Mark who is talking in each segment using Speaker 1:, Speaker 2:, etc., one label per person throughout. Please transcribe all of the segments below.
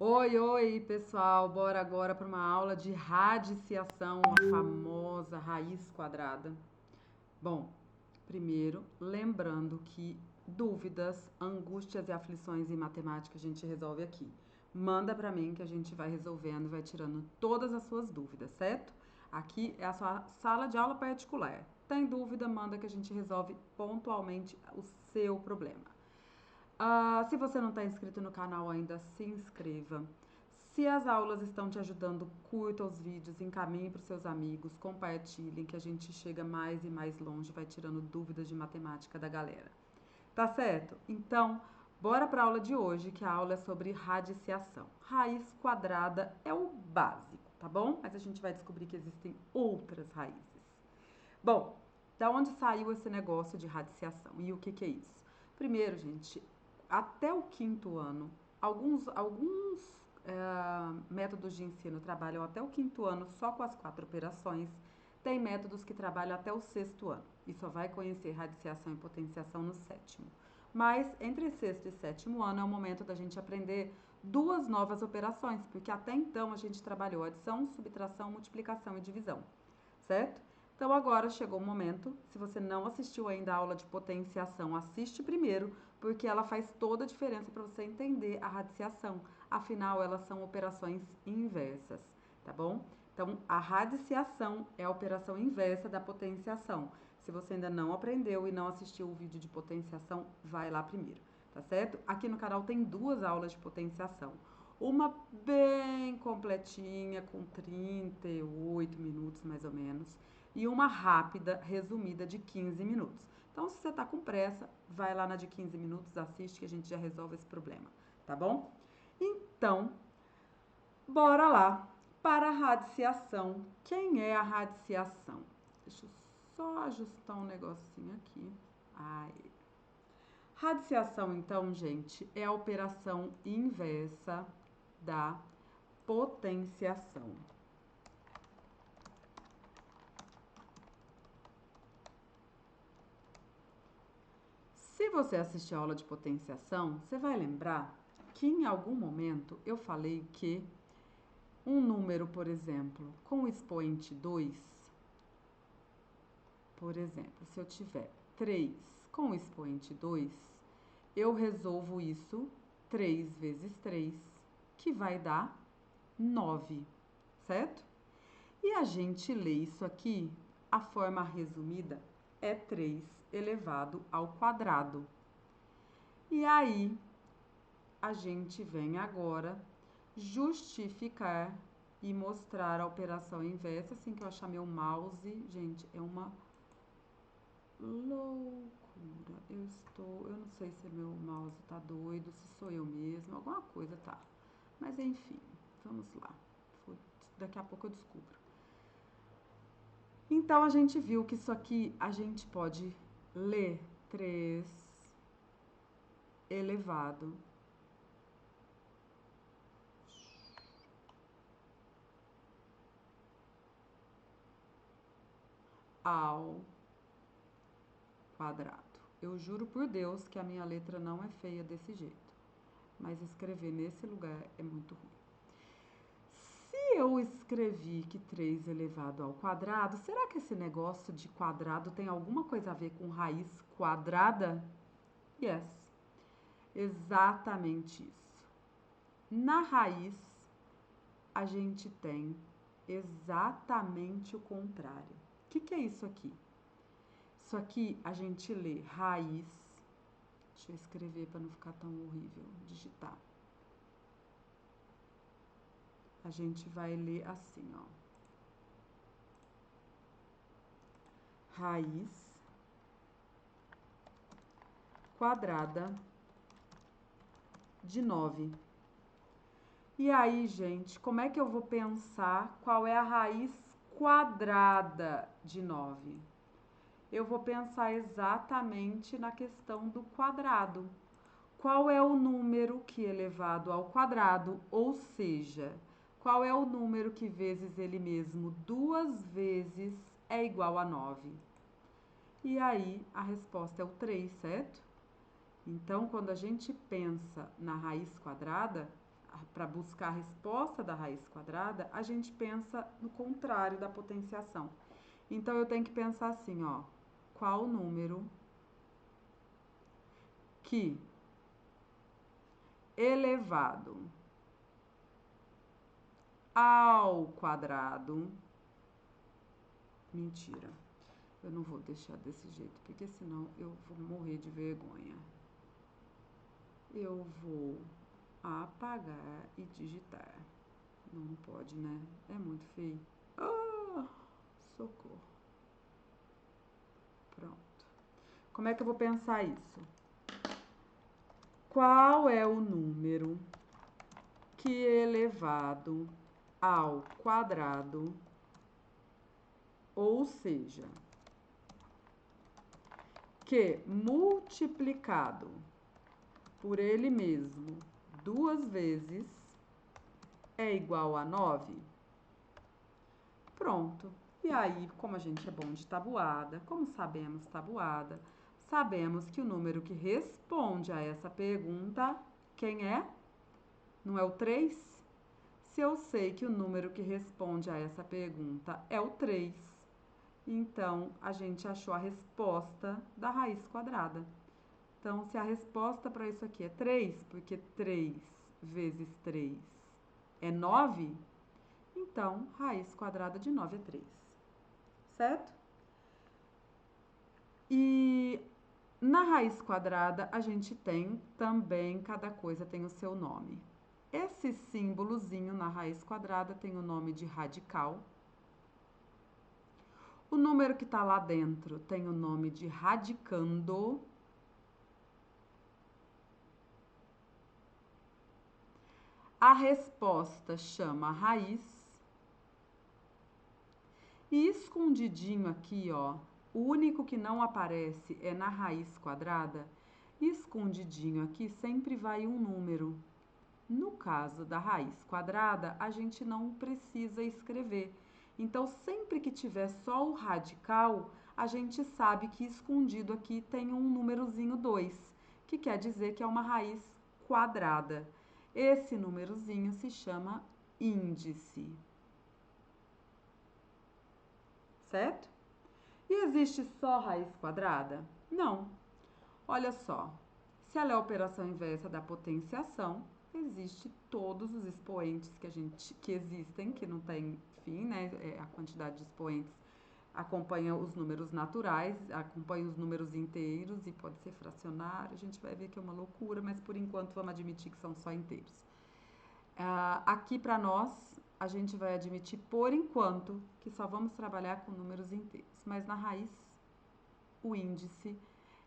Speaker 1: Oi, oi, pessoal, bora agora para uma aula de radiciação, a famosa raiz quadrada. Bom, primeiro, lembrando que dúvidas, angústias e aflições em matemática a gente resolve aqui. Manda para mim que a gente vai resolvendo, vai tirando todas as suas dúvidas, certo? Aqui é a sua sala de aula particular. Tem dúvida, manda que a gente resolve pontualmente o seu problema. Se você não está inscrito no canal ainda, se inscreva. Se as aulas estão te ajudando, curta os vídeos, encaminhe para os seus amigos, compartilhem, que a gente chega mais e mais longe, vai tirando dúvidas de matemática da galera. Tá certo? Então, bora para a aula de hoje, que a aula é sobre radiciação. Raiz quadrada é o básico, tá bom? Mas a gente vai descobrir que existem outras raízes. Bom, da onde saiu esse negócio de radiciação e o que, que é isso? Primeiro, gente, até o quinto ano, alguns métodos de ensino trabalham até o quinto ano só com as quatro operações. Tem métodos que trabalham até o sexto ano e só vai conhecer radiciação e potenciação no sétimo. Mas entre sexto e sétimo ano é o momento da gente aprender duas novas operações, porque até então a gente trabalhou adição, subtração, multiplicação e divisão, certo? Então agora chegou o momento, se você não assistiu ainda a aula de potenciação, assiste primeiro, porque ela faz toda a diferença para você entender a radiciação. Afinal, elas são operações inversas, tá bom? Então, a radiciação é a operação inversa da potenciação. Se você ainda não aprendeu e não assistiu o vídeo de potenciação, vai lá primeiro, tá certo? Aqui no canal tem duas aulas de potenciação. Uma bem completinha, com 38 minutos mais ou menos, e uma rápida, resumida, de 15 minutos. Então, se você está com pressa, vai lá na de 15 minutos, assiste que a gente já resolve esse problema, tá bom? Então, bora lá para a radiciação. Quem é a radiciação? Deixa eu só ajustar um negocinho aqui. Aí. Radiciação, então, gente, é a operação inversa da potenciação. Se você assistir a aula de potenciação, você vai lembrar que em algum momento eu falei que um número, por exemplo, com o expoente 2, por exemplo, se eu tiver 3 com o expoente 2, eu resolvo isso 3 vezes 3, que vai dar 9, certo? E a gente lê isso aqui, a forma resumida é 3 elevado ao quadrado. E aí, a gente vem agora justificar e mostrar a operação inversa. Assim que eu achar meu mouse, gente, é uma loucura. Eu não sei se meu mouse tá doido, se sou eu mesmo, alguma coisa tá. Mas enfim, vamos lá. Daqui a pouco eu descubro. Então a gente viu que isso aqui a gente pode ler 3 elevado ao quadrado. Eu juro por Deus que a minha letra não é feia desse jeito, mas escrever nesse lugar é muito ruim. Se eu escrevi que 3 elevado ao quadrado, será que esse negócio de quadrado tem alguma coisa a ver com raiz quadrada? Yes, exatamente isso. Na raiz, a gente tem exatamente o contrário. O que é isso aqui? Isso aqui a gente lê raiz. Deixa eu escrever para não ficar tão horrível digitar. A gente vai ler assim, ó. Raiz quadrada de 9. E aí, gente, como é que eu vou pensar qual é a raiz quadrada de 9? Eu vou pensar exatamente na questão do quadrado. Qual é o número que elevado ao quadrado, ou seja, qual é o número que vezes ele mesmo duas vezes é igual a 9? E aí a resposta é o 3, certo? Então, quando a gente pensa na raiz quadrada, para buscar a resposta da raiz quadrada, a gente pensa no contrário da potenciação. Então, eu tenho que pensar assim, ó, qual número que elevado ao quadrado, mentira, eu não vou deixar desse jeito, porque senão eu vou morrer de vergonha. Eu vou apagar e digitar. Não pode, né? É muito feio. Ah, socorro. Pronto. Como é que eu vou pensar isso? Qual é o número que elevado ao quadrado, ou seja, que multiplicado por ele mesmo 2 vezes é igual a 9? Pronto. E aí, como a gente é bom de tabuada, como sabemos tabuada, sabemos que o número que responde a essa pergunta, quem é? Não é o 3? Se eu sei que o número que responde a essa pergunta é o 3, então a gente achou a resposta da raiz quadrada. Então, se a resposta para isso aqui é 3, porque 3 vezes 3 é 9, então raiz quadrada de 9 é 3. Certo? E na raiz quadrada, a gente tem também, cada coisa tem o seu nome. Esse símbolozinho na raiz quadrada tem o nome de radical. O número que está lá dentro tem o nome de radicando. A resposta chama raiz. E escondidinho aqui, ó, o único que não aparece é na raiz quadrada. Escondidinho aqui sempre vai um número. No caso da raiz quadrada, a gente não precisa escrever. Então, sempre que tiver só o radical, a gente sabe que escondido aqui tem um númerozinho 2, que quer dizer que é uma raiz quadrada. Esse númerozinho se chama índice. Certo? E existe só raiz quadrada? Não. Olha só, se ela é a operação inversa da potenciação, existe todos os expoentes que existem, que não tem fim, né? A quantidade de expoentes acompanha os números naturais, acompanha os números inteiros e pode ser fracionário. A gente vai ver que é uma loucura, mas por enquanto vamos admitir que são só inteiros. Aqui para nós, a gente vai admitir por enquanto que só vamos trabalhar com números inteiros, mas na raiz, o índice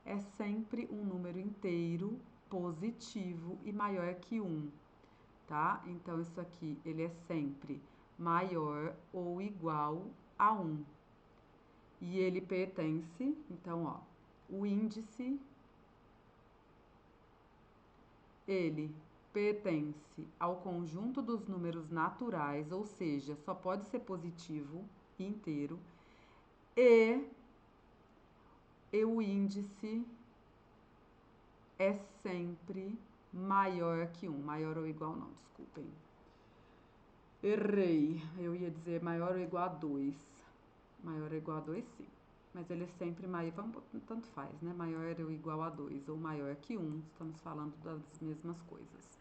Speaker 1: é sempre um número inteiro, positivo e maior que 1, tá? Então, isso aqui, ele é sempre maior ou igual a 1. E ele pertence, então, ó, o índice, ele pertence ao conjunto dos números naturais, ou seja, só pode ser positivo inteiro, e o índice é sempre maior que 1. Maior ou igual não, desculpem. Errei. Eu ia dizer maior ou igual a 2. Maior ou igual a 2, sim. Mas ele é sempre maior, tanto faz, né? Maior ou igual a 2 ou maior que 1. Estamos falando das mesmas coisas.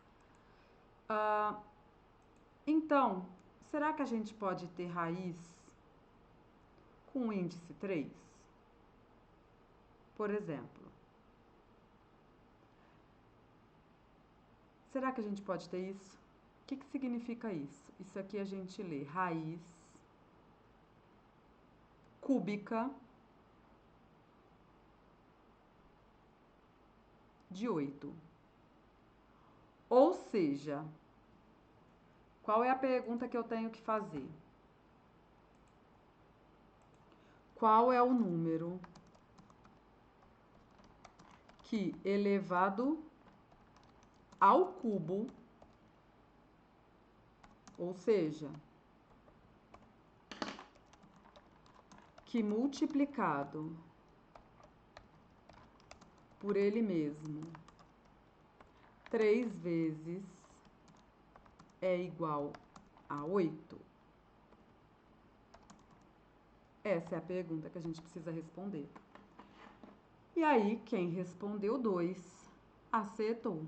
Speaker 1: Então, será que a gente pode ter raiz com o índice 3? Por exemplo. Será que a gente pode ter isso? O que significa isso? Isso aqui a gente lê raiz cúbica de 8. Ou seja, qual é a pergunta que eu tenho que fazer? Qual é o número que elevado ao cubo, ou seja, que multiplicado por ele mesmo 3 vezes é igual a 8? Essa é a pergunta que a gente precisa responder. E aí, quem respondeu 2 acertou.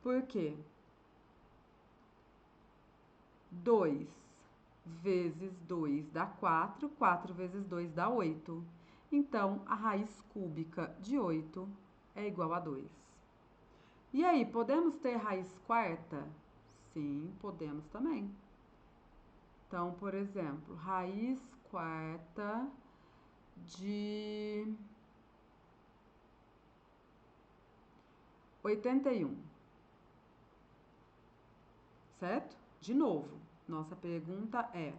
Speaker 1: Por quê? 2 vezes 2 dá 4, 4 vezes 2 dá 8. Então, a raiz cúbica de 8 é igual a 2. E aí, podemos ter raiz quarta? Sim, podemos também. Então, por exemplo, raiz quarta de 81. Certo? De novo, nossa pergunta é: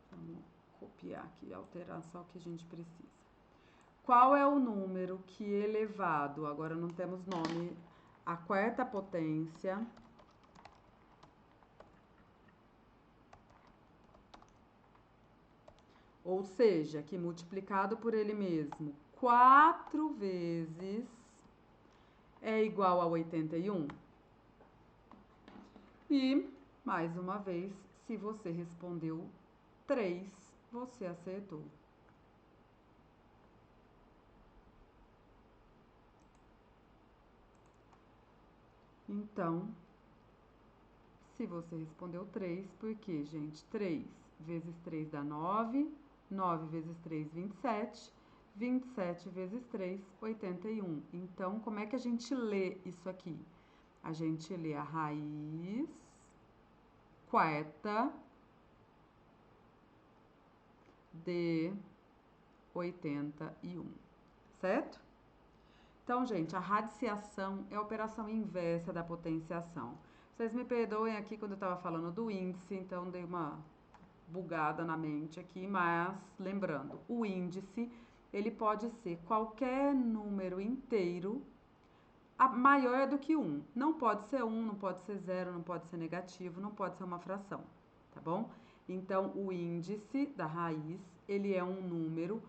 Speaker 1: vamos copiar aqui e alterar só o que a gente precisa. Qual é o número que elevado, agora não temos nome, a quarta potência ou seja, que multiplicado por ele mesmo 4 vezes é igual a 81? E, mais uma vez, se você respondeu 3, você acertou. Então, se você respondeu 3, por quê, gente? 3 vezes 3 dá 9, 9 vezes 3, 27, 27 vezes 3, 81. Então, como é que a gente lê isso aqui? A gente lê a raiz quarta de 81, certo? Então, gente, a radiciação é a operação inversa da potenciação. Vocês me perdoem aqui quando eu estava falando do índice, então dei uma bugada na mente aqui, mas lembrando, o índice, ele pode ser qualquer número inteiro maior do que 1. Não pode ser 1, não pode ser 0, não pode ser negativo, não pode ser uma fração, tá bom? Então, o índice da raiz, ele é um número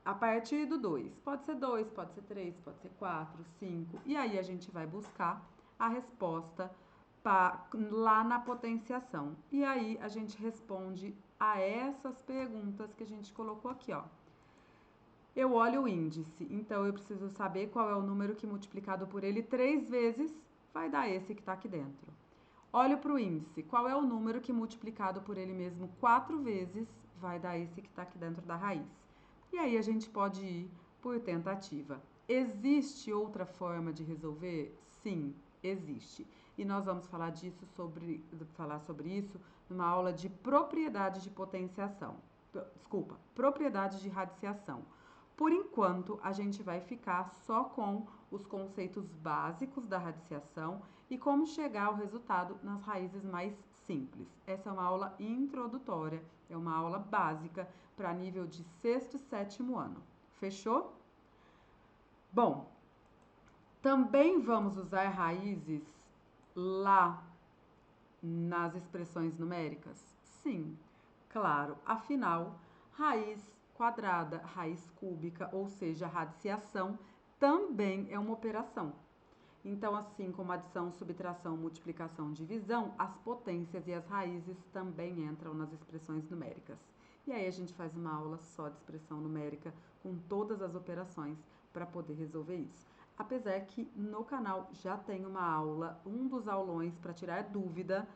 Speaker 1: a partir do 2. Pode ser 2, pode ser 3, pode ser 4, 5. E aí a gente vai buscar a resposta lá na potenciação. E aí a gente responde a essas perguntas que a gente colocou aqui, ó. Eu olho o índice, então eu preciso saber qual é o número que multiplicado por ele 3 vezes vai dar esse que está aqui dentro. Olho para o índice, qual é o número que multiplicado por ele mesmo 4 vezes vai dar esse que está aqui dentro da raiz. E aí a gente pode ir por tentativa. Existe outra forma de resolver? Sim, existe. E nós vamos falar sobre isso numa aula de propriedades de potenciação. Desculpa, propriedades de radiciação. Por enquanto, a gente vai ficar só com os conceitos básicos da radiciação e como chegar ao resultado nas raízes mais simples. Essa é uma aula introdutória, é uma aula básica para nível de sexto e sétimo ano. Fechou? Bom, também vamos usar raízes lá nas expressões numéricas? Sim, claro. Afinal, raiz quadrada, raiz cúbica, ou seja, radiciação, também é uma operação. Então, assim como adição, subtração, multiplicação, divisão, as potências e as raízes também entram nas expressões numéricas. E aí a gente faz uma aula só de expressão numérica com todas as operações para poder resolver isso. Apesar que no canal já tem uma aula, um dos aulões para tirar dúvida,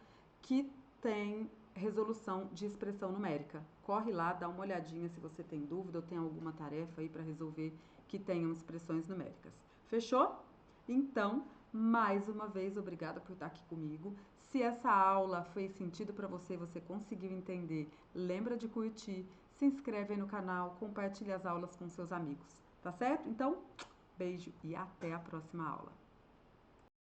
Speaker 1: que tem resolução de expressão numérica. Corre lá, dá uma olhadinha se você tem dúvida ou tem alguma tarefa aí para resolver que tenham expressões numéricas. Fechou? Então, mais uma vez, obrigada por estar aqui comigo. Se essa aula fez sentido para você, você conseguiu entender, lembra de curtir, se inscreve aí no canal, compartilha as aulas com seus amigos, tá certo? Então, beijo e até a próxima aula.